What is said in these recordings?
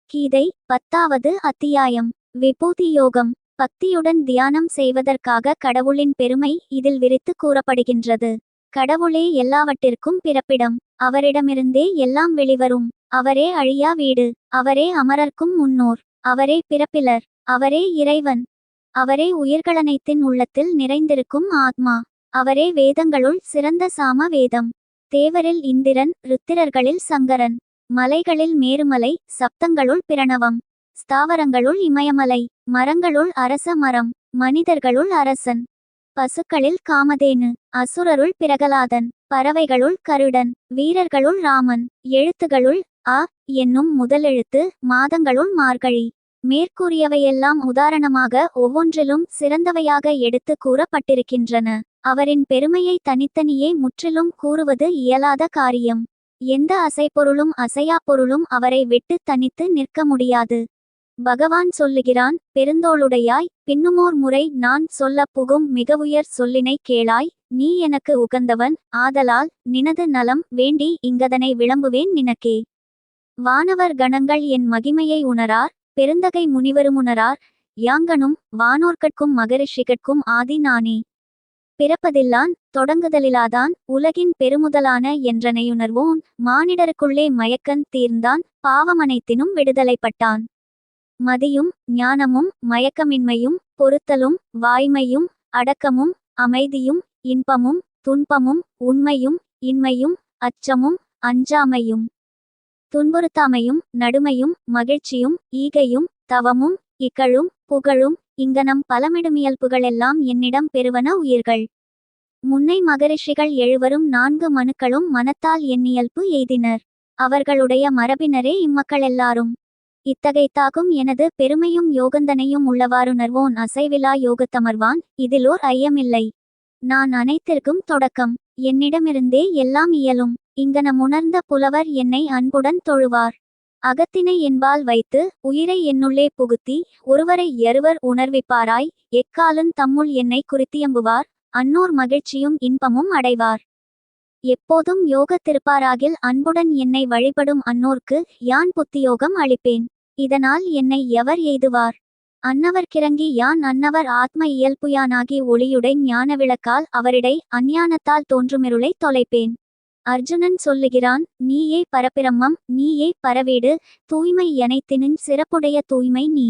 கீதை 10வது அத்தியாயம். விபூதி யோகம். பக்தியுடன் தியானம் செய்வதற்காக கடவுளின் பெருமை இதில் விரித்து கூறப்படுகின்றது. கடவுளே எல்லாவற்றிற்கும் பிறப்பிடம். அவரிடமிருந்தே எல்லாம் வெளிவரும். அவரே அழியா வீடு. அவரே அமரர்க்கும் முன்னோர். அவரே பிறப்பிலர். அவரே இறைவன். அவரே உயிர்களனைத்தின் உள்ளத்தில் நிறைந்திருக்கும் ஆத்மா. அவரே வேதங்களுள் சிறந்த சாம வேதம். தேவரில் இந்திரன், ருத்திரர்களில் சங்கரன். மலைகளில் மேருமலை, சப்தங்களுள் பிரணவம். ஸ்தாவரங்களுள் இமயமலை. மரங்களுள் அரச மரம். மனிதர்களுள் அரசன். பசுக்களில் காமதேனு. அசுரருள் பிரகலாதன். பறவைகளுள் கருடன். வீரர்களுள் ராமன். எழுத்துகளுள் அ என்னும் முதலெழுத்து. மாதங்களுள் மார்கழி. மேற்கூறியவையெல்லாம் உதாரணமாக ஒவ்வொன்றிலும் சிறந்தவையாக எடுத்து கூறப்பட்டிருக்கின்றன. அவரின் பெருமையை தனித்தனியே முற்றிலும் கூறுவது இயலாத காரியம். எந்த அசைப்பொருளும் அசையா பொருளும் அவரை விட்டு தனித்து நிற்க முடியாது. பகவான் சொல்லுகிறான், பெருந்தோளுடையாய், பின்னுமோர் முறை நான் சொல்ல புகும் மிகவுயர் சொல்லினை கேளாய். நீ எனக்கு உகந்தவன் ஆதலால் நினது நலம் வேண்டி இங்கதனை விளம்புவேன் நினக்கே. வானவர் கணங்கள் என் மகிமையை உணரார். பெருந்தகை முனிவருமுணரார். யாங்கனும் வானோர்கட்கும் மகரிஷிகட்கும் ஆதி நானே. பிறப்பதில்லான் தொடங்குதலிலாதான் உலகின் பெருமுதலான என்றனையுணர்வோன். மானிடருக்குள்ளே மயக்கன் தீர்ந்தான். பாவமனைத்தினும் விடுதலைப்பட்டான். மதியும் ஞானமும் மயக்கமின்மையும் பொறுத்தலும் வாய்மையும் அடக்கமும் அமைதியும் இன்பமும் துன்பமும் உண்மையும் இன்மையும் அச்சமும் அஞ்சாமையும் துன்புறுத்தாமையும் நடுமையும் மகிழ்ச்சியும் ஈகையும் தவமும் இகழும் புகழும் இங்கனம் பலமிடுமியல்புகளெல்லாம் என்னிடம் பெறுவன உயிர்கள். முன்னை மகரிஷிகள் 7வரும் 4 மனுக்களும் மனத்தால் எண்ணியல்பு எய்தினர். அவர்களுடைய மரபினரே இம்மக்களெல்லாரும். இத்தகைத்தாகும் எனது பெருமையும் யோகந்தனையும் உள்ளவாறுணர்வோன் அசைவிலா யோகத்தமர்வான். இதிலோர் ஐயமில்லை. நான் அனைத்திற்கும் தொடக்கம். என்னிடமிருந்தே எல்லாம் இயலும். இங்கனமுணர்ந்த புலவர் என்னை அன்புடன் தொழுவார். அகத்தினை என்பால் வைத்து உயிரை என்னுள்ளே புகுத்தி ஒருவரை எருவர் உணர்விப்பாராய். எக்காலுந் தம்முள் என்னை குறித்தியம்புவார். அன்னோர் மகிழ்ச்சியும் இன்பமும் அடைவார். எப்போதும் யோகத்திருப்பாராகில் அன்புடன் என்னை வழிபடும் அன்னோர்க்கு யான் புத்தியோகம் அளிப்பேன். இதனால் என்னை எவர் எய்துவார்? அன்னவர்க்கிறங்கி யான் அன்னவர் ஆத்ம இயல்புயானாகி ஒளியுடை ஞான விளக்கால் அவரிடை அஞ்ஞானத்தால் தோன்றுமிருளை தொலைப்பேன். அர்ஜுனன் சொல்லுகிறான், நீயே பரபிரம்மம். நீயே பரவீடு. தூய்மை எனைத்தினின் சிறப்புடைய தூய்மை நீ.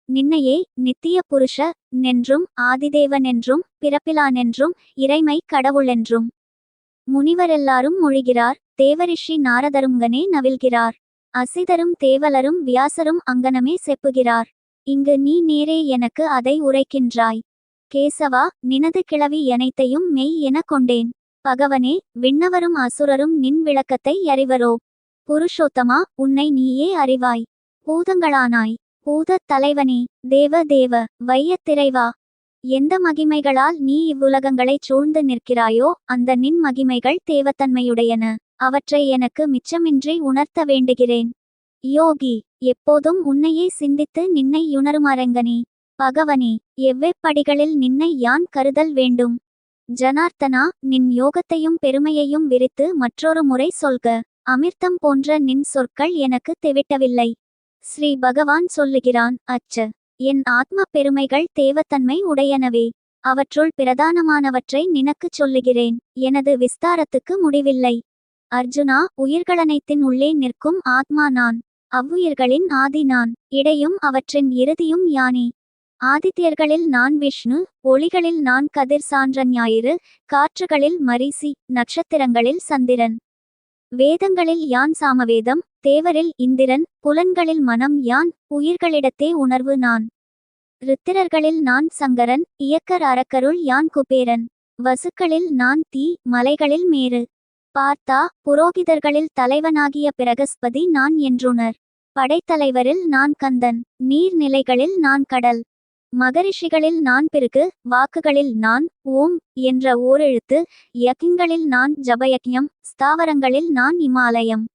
நின்னையே நித்திய புருஷ நென்றும் ஆதிதேவனென்றும் பிறப்பிலானென்றும் இறைமை கடவுளென்றும் முனிவரெல்லாரும் மொழிகிறார். தேவரிஷி நாரதருங்கனே நவில்கிறார். அசிதரும் தேவலரும் வியாசரும் அங்கனமே செப்புகிறார். இங்கு நீ நேரே எனக்கு அதை உரைக்கின்றாய். கேசவா, நினது கிளவி எனைத்தையும் மெய் என கொண்டேன். பகவனே, விண்ணவரும் அசுரரும் நின் விளக்கத்தை அறிவரோ? புருஷோத்தமா, உன்னை நீயே அறிவாய். பூதங்களானாய். பூதத் தலைவனே, தேவ தேவ வையத்திரைவா, எந்த மகிமைகளால் நீ இவ்வுலகங்களைச் சூழ்ந்து நிற்கிறாயோ அந்த நின் மகிமைகள் தேவத்தன்மையுடையன. அவற்றை எனக்கு மிச்சமின்றி உணர்த்த வேண்டுகிறேன். யோகி, எப்போதும் உன்னையே சிந்தித்து நின்னை யுணருமரங்கனே. பகவனே, எவ்வெப்படிகளில் நின்னை யான் கருதல் வேண்டும்? ஜனார்த்தனா, நின் யோகத்தையும் பெருமையையும் விரித்து மற்றொரு முறை சொல்க. அமிர்தம் போன்ற நின் சொற்கள் எனக்கு தெவிட்டவில்லை. ஸ்ரீ பகவான் சொல்லுகிறான், அச்ச, என் ஆத்ம பெருமைகள் தேவத்தன்மை உடையனவே. அவற்றுள் பிரதானமானவற்றை நினக்குச் சொல்லுகிறேன். எனது விஸ்தாரத்துக்கு முடிவில்லை. அர்ஜுனா, உயிர்களனைத்தின் உள்ளே நிற்கும் ஆத்மா நான். அவ்வுயிர்களின் ஆதி நான். இடையும் அவற்றின் இறுதியும் யானே. ஆதித்யர்களில் நான் விஷ்ணு. ஒளிகளில் நான் கதிர் சான்ற ஞாயிறு. காற்றுகளில் மரீசி. நட்சத்திரங்களில் சந்திரன். வேதங்களில் யான் சாமவேதம். தேவரில் இந்திரன். புலன்களில் மனம் யான். உயிர்களிடத்தே உணர்வு நான். ருத்திரர்களில் நான் சங்கரன். இயக்கர் அரக்கருள் யான் குபேரன். வசுக்களில் நான் தீ. மலைகளில் மேரு. பார்த்தா, புரோகிதர்களில் தலைவனாகிய பிரகஸ்பதி நான் என்றுணர். படைத்தலைவரில் நான் கந்தன். நீர்நிலைகளில் நான் கடல். மகரிஷிகளில் நான் பிறகு. வாக்குகளில் நான் ஓம் என்ற ஓரெழுத்து. யக்ஞங்களில் நான் ஜபயக்ஞம். ஸ்தாவரங்களில் நான் இமாலயம்.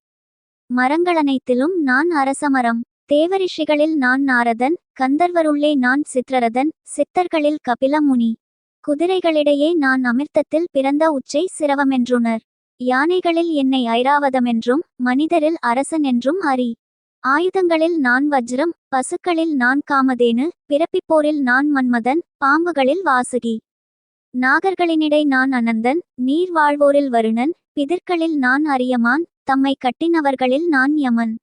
மரங்களனைத்திலும் நான் அரசமரம். தேவரிஷிகளில் நான் நாரதன். கந்தர்வருள்ளே நான் சித்ரரதன். சித்தர்களில் கபில முனி. குதிரைகளிடையே நான் அமிர்தத்தில் பிறந்த உச்சை சிரவமென்றுணர். யானைகளில் என்னை ஐராவதமென்றும் மனிதரில் அரசன் என்றும் அறி. ஆயுதங்களில் நான் வஜ்ரம், பசுக்களில் நான் காமதேனு, பிறப்பிப்போரில் நான் மன்மதன், பாம்புகளில் வாசுகி. நாகர்களினிடை நான் அனந்தன், நீர் வாழ்வோரில் வருணன், பிதிர்களில் நான் அரியமான், தம்மை கட்டினவர்களில் நான் யமன்.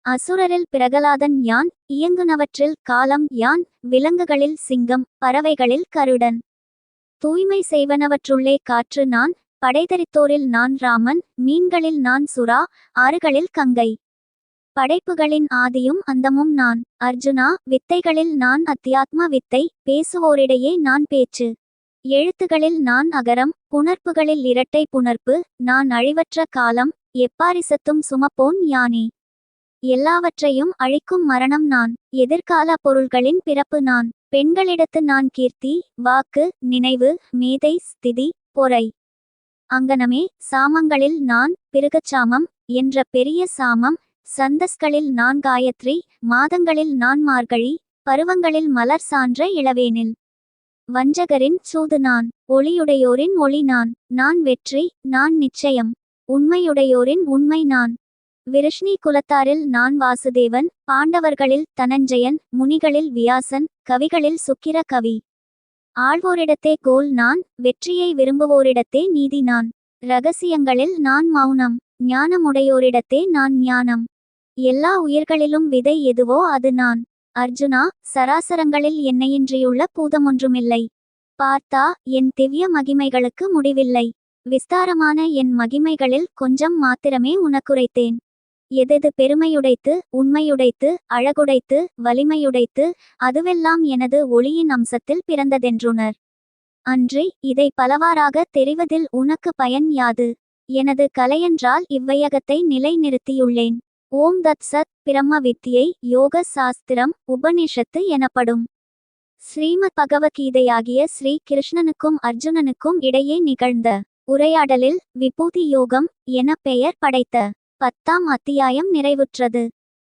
அசுரரில் பிரகலாதன் யான், இயங்குனவற்றில் காலம் யான், விலங்குகளில் சிங்கம், பறவைகளில் கருடன். தூய்மை செய்வனவற்றுள்ளே காற்று நான், படைதரித்தோரில் நான் ராமன், மீன்களில் நான் சுறா, ஆறுகளில் கங்கை. படைப்புகளின் ஆதியும் அந்தமும் நான். அர்ஜுனா, வித்தைகளில் நான் அத்தியாத்ம வித்தை, பேசுவோரிடையே நான் பேச்சு. எழுத்துகளில் நான் அகரம், புணர்ப்புகளில் இரட்டை புணர்ப்பு, நான் அழிவற்ற காலம், எப்பாரிசத்தும் சுமப்போன் யானே. எல்லாவற்றையும் அழிக்கும் மரணம் நான். எதிர்கால பொருள்களின் பிறப்பு நான். பெண்களிடத்து நான் கீர்த்தி, வாக்கு, நினைவு, மேதை, ஸ்திதி, பொறை. அங்கனமே, சாமங்களில் நான் பிருகச்சாமம் என்ற பெரிய சாமம், சந்தஸ்களில் நான் காயத்ரி, மாதங்களில் நான் மார்கழி, பருவங்களில் மலர் சான்ற இளவேனில். வஞ்சகரின் சூது நான். ஒளியுடையோரின் ஒளி நான். நான் வெற்றி, நான் நிச்சயம். உண்மையுடையோரின் உண்மை நான். விருஷ்ணி குலத்தாரில் நான் வாசுதேவன், பாண்டவர்களில் தனஞ்சயன், முனிகளில் வியாசன், கவிகளில் சுக்கிர கவி. ஆழ்வோரிடத்தே கோல் நான், வெற்றியை விரும்புவோரிடத்தே நீதி நான். இரகசியங்களில் நான் மௌனம், ஞானமுடையோரிடத்தே நான் ஞானம். எல்லா உயிர்களிலும் விதை எதுவோ அது நான். அர்ஜுனா, சராசரங்களில் என்னையின்றியுள்ள பூதமொன்றுமில்லை. பார்த்தா, என் திவ்ய மகிமைகளுக்கு முடிவில்லை. விஸ்தாரமான என் மகிமைகளில் கொஞ்சம் மாத்திரமே உனக்குரைத்தேன். எதெது பெருமையுடைத்து, உண்மையுடைத்து, அழகுடைத்து, வலிமையுடைத்து, அதுவெல்லாம் எனது ஒளியின் அம்சத்தில் பிறந்ததென்றுணர். அன்றி, இதை பலவாறாக தெரிவதில் உனக்கு பயன் யாது? எனது கலையென்றால் இவ்வையகத்தை நிலை நிறுத்தியுள்ளேன். ஓம் தத் சத். பிரம்ம வித்தியை, யோக சாஸ்திரம், உபனிஷத்து எனப்படும். ஸ்ரீமத் பகவத்கீதையாகிய ஸ்ரீ கிருஷ்ணனுக்கும் அர்ஜுனனுக்கும் இடையே நிகழ்ந்த உரையாடலில் விபூதி யோகம் என பெயர் படைத்த 10ஆம் அத்தியாயம் நிறைவுற்றது.